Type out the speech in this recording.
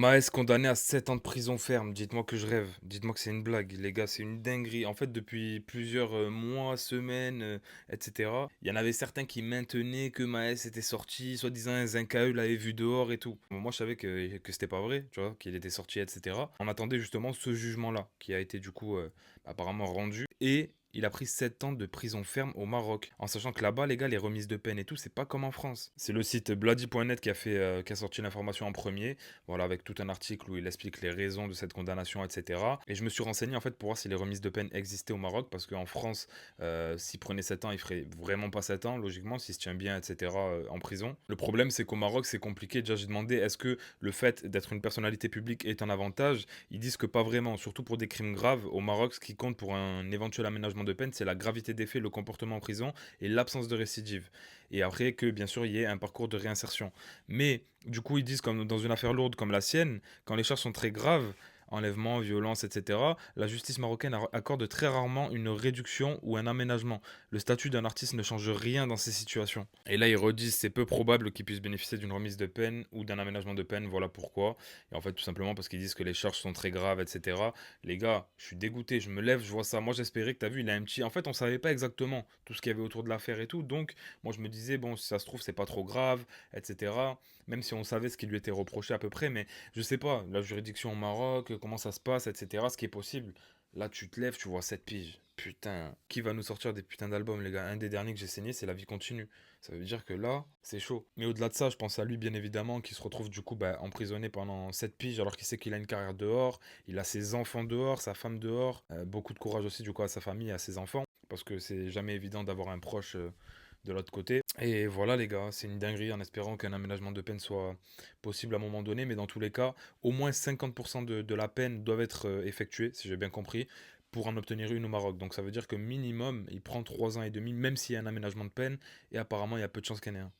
Maes condamné à 7 ans de prison ferme. Dites-moi que je rêve. Dites-moi que c'est une blague. Les gars, c'est une dinguerie. En fait, depuis plusieurs mois, semaines, etc., il y en avait certains qui maintenaient que Maes était sorti, soi-disant Zinkae l'avait vu dehors et tout. Bon, moi, je savais que c'était pas vrai, tu vois, qu'il était sorti, etc. On attendait justement ce jugement-là, qui a été du coup apparemment rendu. Et il a pris 7 ans de prison ferme au Maroc. En sachant que là-bas, les gars, les remises de peine et tout, c'est pas comme en France. C'est le site bloody.net qui a sorti l'information en premier. Voilà, avec tout un article où il explique les raisons de cette condamnation, etc. Et je me suis renseigné en fait pour voir si les remises de peine existaient au Maroc, parce qu'en France, s'il prenait 7 ans, il ferait vraiment pas 7 ans, logiquement, s'il se tient bien, etc., en prison. Le problème, c'est qu'au Maroc, c'est compliqué. Déjà, j'ai demandé est-ce que le fait d'être une personnalité publique est un avantage. Ils disent que pas vraiment, surtout pour des crimes graves. Au Maroc, ce qui compte pour un éventuel aménagement de peine, c'est la gravité des faits, le comportement en prison et l'absence de récidive. Et après, que bien sûr, il y ait un parcours de réinsertion. Mais du coup, ils disent comme dans une affaire lourde comme la sienne, quand les charges sont très graves, enlèvement, violence, etc., la justice marocaine accorde très rarement une réduction ou un aménagement. Le statut d'un artiste ne change rien dans ces situations. Et là, ils redisent c'est peu probable qu'il puisse bénéficier d'une remise de peine ou d'un aménagement de peine, voilà pourquoi. Et en fait, tout simplement parce qu'ils disent que les charges sont très graves, etc. Les gars, je suis dégoûté, je me lève, je vois ça. Moi, j'espérais que t'as vu, il a un petit. En fait, on savait pas exactement tout ce qu'il y avait autour de l'affaire et tout. Donc, moi, je me disais, bon, si ça se trouve, c'est pas trop grave, etc. Même si on savait ce qui lui était reproché à peu près, mais je sais pas, la juridiction au Maroc, comment ça se passe, etc., ce qui est possible. Là, tu te lèves, tu vois 7 piges. Putain, qui va nous sortir des putains d'albums, les gars? Un des derniers que j'ai saigné, c'est La vie continue. Ça veut dire que là, c'est chaud. Mais au-delà de ça, je pense à lui, bien évidemment, qui se retrouve du coup emprisonné pendant 7 piges, alors qu'il sait qu'il a une carrière dehors, il a ses enfants dehors, sa femme dehors. Beaucoup de courage aussi, du coup, à sa famille et à ses enfants, parce que c'est jamais évident d'avoir un proche de l'autre côté. Et voilà les gars, c'est une dinguerie en espérant qu'un aménagement de peine soit possible à un moment donné, mais dans tous les cas, au moins 50% de la peine doivent être effectuées, si j'ai bien compris, pour en obtenir une au Maroc. Donc ça veut dire que minimum, il prend 3 ans et demi, même s'il y a un aménagement de peine, et apparemment il y a peu de chances qu'il y en ait un.